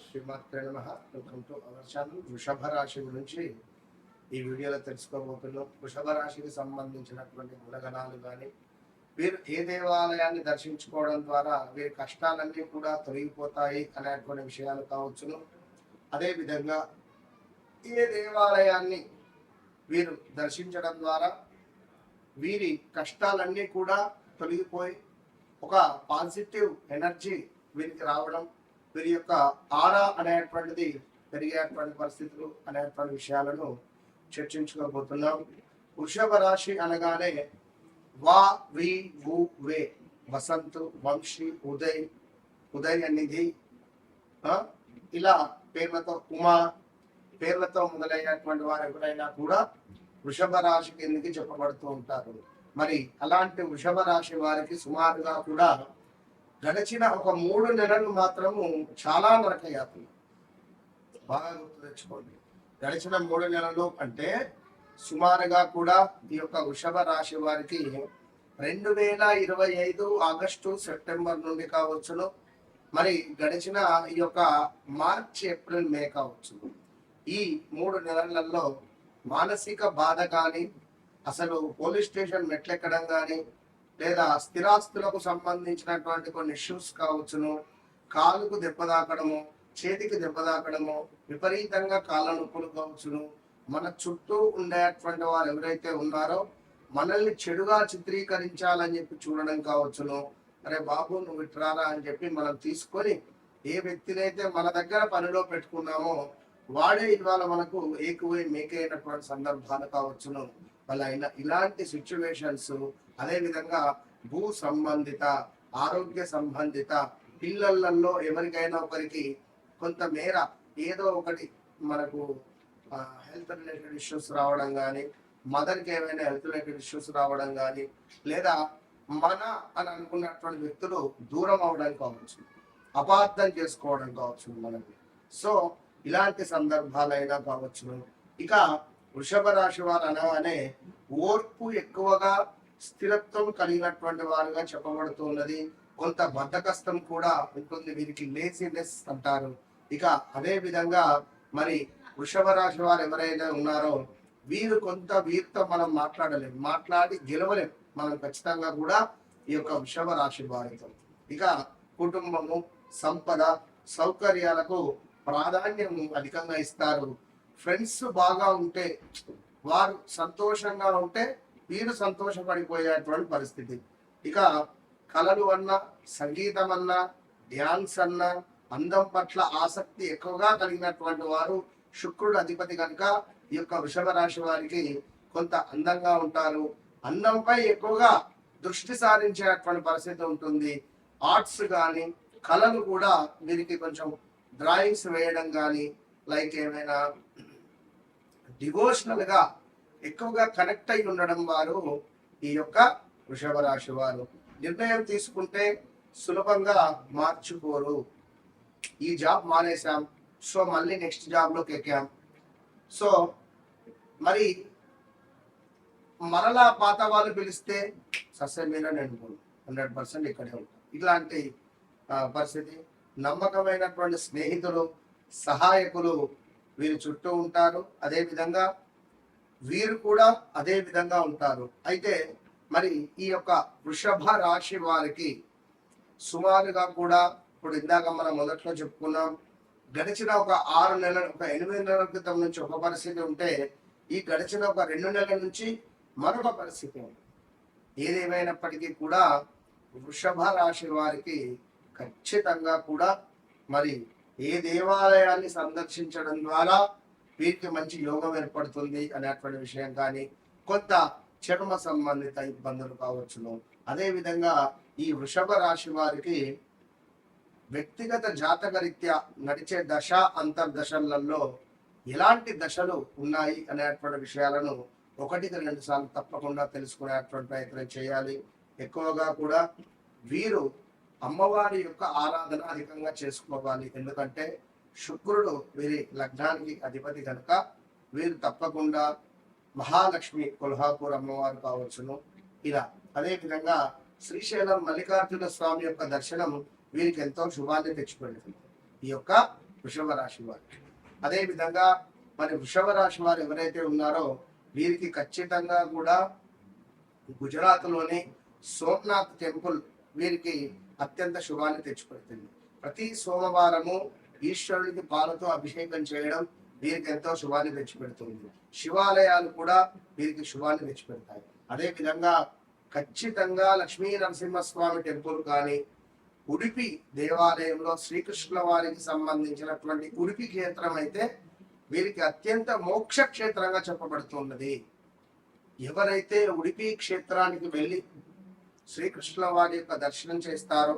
శ్రీమాత్రే నమః. Welcome to our channel. వృషభ రాశి గురించి ఈ వీడియోలో తెలుసుకోబోతున్నాం. వృషభ రాశికి సంబంధించినటువంటి గుణగణాలు కానీ, వీరు ఏ దేవాలయాన్ని దర్శించుకోవడం ద్వారా వీరి కష్టాలన్నీ కూడా తొలగిపోతాయి అనేటువంటి విషయాలు కావచ్చును. అదేవిధంగా ఏ దేవాలయాన్ని వీరు దర్శించడం ద్వారా వీరి కష్టాలన్నీ కూడా తొలగిపోయి ఒక పాజిటివ్ ఎనర్జీ వీరికి రావడం, వీరి యొక్క ఆరా అనేటువంటిది పెరిగేటువంటి పరిస్థితులు అనేటువంటి విషయాలను చర్చించుకోబోతున్నాం. వృషభ రాశి అనగానే వా వి వు వే వసంత్, వంశీ, ఉదయ్, ఉదయనిధి, ఇలా పేర్లతో ఉమా పేర్లతో మొదలైనటువంటి వారు ఎవరైనా కూడా వృషభ రాశి కిందకి చెప్పబడుతూ ఉంటారు. మరి అలాంటి వృషభ రాశి వారికి సుమారుగా కూడా గడిచిన ఒక 3 నెలలు మాత్రము చాలా నరకయాత్ర. బాగా గుర్తు తెచ్చుకోండి. గడిచిన 3 నెలలు అంటే సుమారుగా కూడా ఈ యొక్క వృషభ రాశి వారికి 2025 ఆగస్టు సెప్టెంబర్ నుండి కావచ్చును, మరి గడిచిన ఈ యొక్క మార్చ్ ఏప్రిల్ మే కావచ్చును. ఈ 3 నెలలలో మానసిక బాధ కానీ, అసలు పోలీస్ స్టేషన్ మెట్లెక్కడం కానీ, లేదా స్థిరాస్తులకు సంబంధించినటువంటి కొన్ని ఇష్యూస్ కావచ్చును, కాలుకు దెబ్బ తాకడము, చేతికి దెబ్బ తాకడము, విపరీతంగా కాళ్ళ నొప్పులు కావచ్చును. మన చుట్టూ ఉండేటువంటి వారు ఎవరైతే ఉన్నారో మనల్ని చెడుగా చిత్రీకరించాలని చెప్పి చూడడం కావచ్చును. అరే బాబు నువ్వు ఇట్రారా అని చెప్పి మనం తీసుకొని ఏ వ్యక్తినైతే మన దగ్గర పనిలో పెట్టుకున్నామో వాడే ఇవాళ మనకు ఏకువై మేకైనటువంటి సందర్భాలు కావచ్చును. వాళ్ళ ఇలాంటి సిచ్యువేషన్స్, అదేవిధంగా భూ సంబంధిత, ఆరోగ్య సంబంధిత, పిల్లలలో ఎవరికైనా ఒకరికి కొంతమేర ఏదో ఒకటి మనకు హెల్త్ రిలేటెడ్ ఇష్యూస్ రావడం కానీ, మదర్కి ఏమైనా హెల్త్ రిలేటెడ్ ఇష్యూస్ రావడం కానీ, లేదా మన అని అనుకున్నటువంటి వ్యక్తులు దూరం అవడం కావచ్చు, అపార్థం చేసుకోవడం కావచ్చు మనకి. సో ఇలాంటి సందర్భాలైనా కావచ్చును. ఇక వృషభ రాశి వారు అనగానే ఓర్పు ఎక్కువగా, స్థిరత్వం కలిగినటువంటి వారుగా చెప్పబడుతున్నది. కొంత బద్ధకస్తం కూడా ఉంటుంది, వీరికి లేజినెస్ అంటారు. ఇక అదే విధంగా మరి వృషభ రాశి వారు ఎవరైనా ఉన్నారో వీరితో మనం మాట్లాడలేం, మాట్లాడి గెలవలేం మనం ఖచ్చితంగా కూడా ఈ యొక్క వృషభ రాశి వారితో. ఇక కుటుంబము, సంపద, సౌకర్యాలకు ప్రాధాన్యం అధికంగా ఇస్తారు. ఫ్రెండ్స్ బాగా ఉంటే, వారు సంతోషంగా ఉంటే వీరు సంతోషపడిపోయేటువంటి పరిస్థితి. ఇక కళలు అన్నా, సంగీతం అన్నా, డ్యాన్స్ అన్నా, అందం పట్ల ఆసక్తి ఎక్కువగా కలిగినటువంటి వారు, శుక్రుడు అధిపతి కనుక ఈ యొక్క వృషభ రాశి వారికి కొంత అందంగా ఉంటారు. అందంపై ఎక్కువగా దృష్టి సారించేటువంటి పరిస్థితి ఉంటుంది. ఆర్ట్స్ కానీ, కళలు కూడా వీరికి కొంచెం డ్రాయింగ్స్ వేయడం కానీ, లైక్ ఏమైనా డివోషనల్ గా ఎక్కువగా కనెక్ట్ అయి ఉండడం వారు ఈ యొక్క వృషభ రాశి వారు. నిర్ణయం తీసుకుంటే సులభంగా మార్చుకోరు. ఈ జాబ్ మానేశాం, సో మళ్ళీ నెక్స్ట్ జాబ్ లోకి ఎక్కాం, సో మరి మరలా పాత వాళ్ళు పిలిస్తే సస్య మీద నేను 100% ఇక్కడే ఉంటాను. ఇట్లాంటి పరిస్థితి. నమ్మకమైనటువంటి స్నేహితులు, సహాయకులు వీరి చుట్టూ ఉంటారు. అదే విధంగా వీరు కూడా అదే విధంగా ఉంటారు. అయితే మరి ఈ యొక్క వృషభ రాశి వారికి సుమారుగా కూడా ఇప్పుడు ఇందాక మనం మొదట్లో చెప్పుకున్నాం, గడిచిన ఒక 6 నెలలు, ఒక 8 నెలల క్రితం నుంచి ఒక పరిస్థితి ఉంటే, ఈ గడిచిన ఒక 2 నెలల నుంచి మరొక పరిస్థితి ఉంది. ఏదేమైనప్పటికీ కూడా వృషభ రాశి వారికి ఖచ్చితంగా కూడా మరి ఏ దేవాలయాన్ని సందర్శించడం ద్వారా వీరికి మంచి యోగం ఏర్పడుతుంది అనేటువంటి విషయం కానీ, కొంత చర్మ సంబంధిత ఇబ్బందులు కావచ్చును. అదేవిధంగా ఈ వృషభ రాశి వారికి వ్యక్తిగత జాతక రీత్యా నడిచే దశ, అంతర్దశలలో ఎలాంటి దశలు ఉన్నాయి అనేటువంటి విషయాలను 1-2 సార్లు తప్పకుండా తెలుసుకునేటువంటి ప్రయత్నం చేయాలి. ఎక్కువగా కూడా వీరు అమ్మవారి యొక్క ఆరాధన అధికంగా చేసుకోవాలి. ఎందుకంటే శుక్రుడు వీరి లగ్నానికి అధిపతి కనుక వీరు తప్పకుండా మహాలక్ష్మి కొల్హాపూర్ అమ్మవారు కావచ్చును. ఇలా అదేవిధంగా శ్రీశైలం మల్లికార్జున స్వామి యొక్క దర్శనం వీరికి ఎంతో శుభాన్ని తెచ్చిపెడుతుంది. ఈ యొక్క వృషభ రాశి వారు. అదే విధంగా మరి వృషభ రాశి వారు ఎవరైతే ఉన్నారో వీరికి ఖచ్చితంగా కూడా గుజరాత్ లోని సోమనాథ్ టెంపుల్ వీరికి అత్యంత శుభాన్ని తెచ్చిపెడుతుంది. ప్రతి సోమవారము ఈశ్వరుడికి పాలతో అభిషేకం చేయడం వీరికి ఎంతో శుభాన్ని తెచ్చిపెడుతుంది. శివాలయాలు కూడా వీరికి శుభాన్ని తెచ్చిపెడతాయి. అదే విధంగా ఖచ్చితంగా లక్ష్మీ నరసింహస్వామి టెంపుల్ కానీ, ఉడిపి దేవాలయంలో శ్రీకృష్ణుల వారికి సంబంధించినటువంటి ఉడిపి క్షేత్రం అయితే వీరికి అత్యంత మోక్ష క్షేత్రంగా చెప్పబడుతున్నది. ఎవరైతే ఉడిపి క్షేత్రానికి వెళ్ళి శ్రీకృష్ణుల వారి యొక్క దర్శనం చేస్తారో,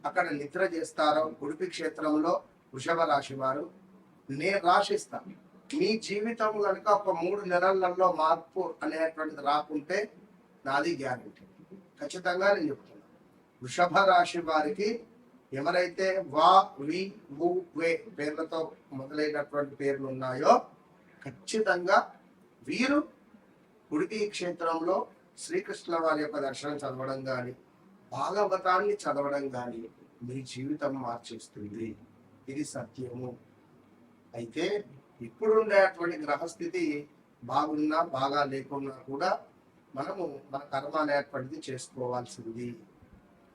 అక్కడ నిద్ర చేస్తారో ఉడిపి క్షేత్రంలో వృషభ రాశి వారు, నేను రాశిస్తాను మీ జీవితం కనుక ఒక 3 నెలలలో మార్పు అనేటువంటిది రాకుంటే నాది గ్యారెంటీ. ఖచ్చితంగా నేను చెప్తున్నాను. వృషభ రాశి వారికి ఎవరైతే వా వి వు వే పేర్లతో మొదలైనటువంటి పేర్లు ఉన్నాయో ఖచ్చితంగా వీరు ఉడిపి క్షేత్రంలో శ్రీకృష్ణుల వారి యొక్క దర్శనం చదవడం కానీ, భాగవతాన్ని చదవడం కానీ మీ జీవితం మార్చేస్తుంది. ఇది సత్యము. అయితే ఇప్పుడుండేటువంటి గ్రహస్థితి బాగున్నా బాగా లేకున్నా కూడా మనము మన కర్మ అనేటువంటిది చేసుకోవాల్సింది.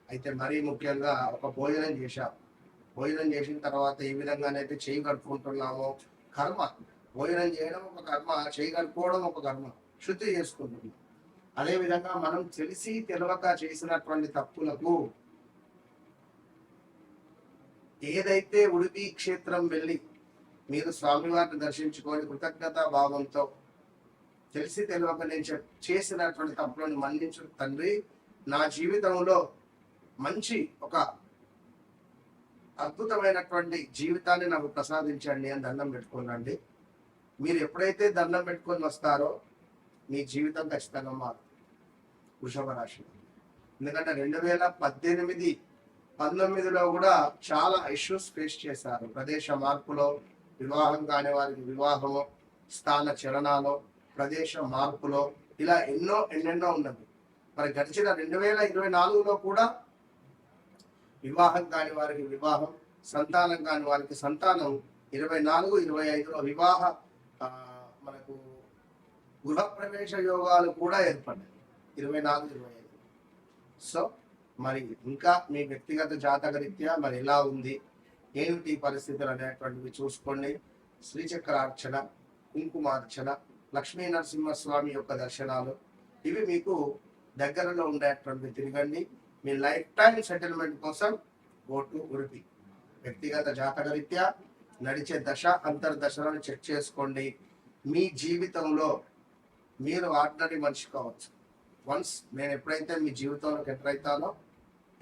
అయితే మరీ ముఖ్యంగా ఒక భోజనం చేశాం, భోజనం చేసిన తర్వాత ఏ విధంగానైతే చేయి కడుపుకుంటున్నామో, కర్మ భోజనం చేయడం ఒక కర్మ, చేయి కడుపుకోవడం ఒక కర్మ, శుద్ధి చేసుకుంటున్నాం. అదేవిధంగా మనం తెలిసి తెలియక చేసినటువంటి తప్పులకు ఏదైతే ఉడిపి క్షేత్రం వెళ్ళి మీరు స్వామివారిని దర్శించుకొని కృతజ్ఞతా భావంతో తెలిసి తెలియక నేను చేసినటువంటి తప్పులను మన్నించు తండ్రి, నా జీవితంలో మంచి ఒక అద్భుతమైనటువంటి జీవితాన్ని నాకు ప్రసాదించండి అని దండం పెట్టుకోనండి. మీరు ఎప్పుడైతే దండం పెట్టుకొని వస్తారో మీ జీవితం ఖచ్చితంగా మారుతుంది. వృషభ రాశి. ఎందుకంటే 2018, 19లో కూడా చాలా ఇష్యూస్ ఫేస్ చేశారు. ప్రదేశ మార్పులో, వివాహం కాని వారికి వివాహము, స్థాన చలనాలు, ప్రదేశ మార్పులో, ఇలా ఎన్నెన్నో ఉన్నది. మరి గడిచిన 2024లో కూడా వివాహం కాని వారికి వివాహం, సంతానం కాని వారికి సంతానం, 24, 25లో వివాహ మనకు గృహప్రవేశ యోగాలు కూడా ఏర్పడ్డాయి 24, 25. సో మరి ఇంకా మీ వ్యక్తిగత జాతక రీత్యా మరి ఎలా ఉంది, ఏమిటి పరిస్థితులు అనేటువంటివి చూసుకోండి. శ్రీచక్రార్చన, కుంకుమార్చన, లక్ష్మీ నరసింహస్వామి యొక్క దర్శనాలు ఇవి మీకు దగ్గరలో ఉండేటువంటివి తిరగండి. మీ లైఫ్ టైం సెటిల్మెంట్ కోసం గో టు ఉడిపి. వ్యక్తిగత జాతక రీత్యా నడిచే దశ అంతర్దశలను చెక్ చేసుకోండి. మీ జీవితంలో మీరు ఆర్డినరీ మనిషి కావచ్చు. వన్స్ నేను ఎప్పుడైతే మీ జీవితంలోకి ఎంటర్ అవుతానో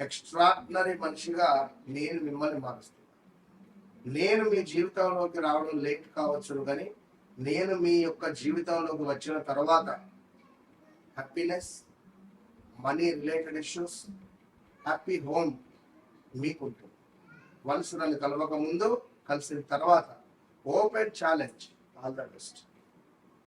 ఎక్స్ట్రాడినరీ మనిషిగా నేను మిమ్మల్ని మారుస్తాను. నేను మీ జీవితంలోకి రావడం లేట్ కావచ్చు, కానీ నేను మీ యొక్క జీవితంలోకి వచ్చిన తర్వాత happiness, money related issues, happy home మీకు ఉంటుంది. వన్స్ నన్ను కలవక ముందు, కలిసిన తర్వాత open challenge. All the best.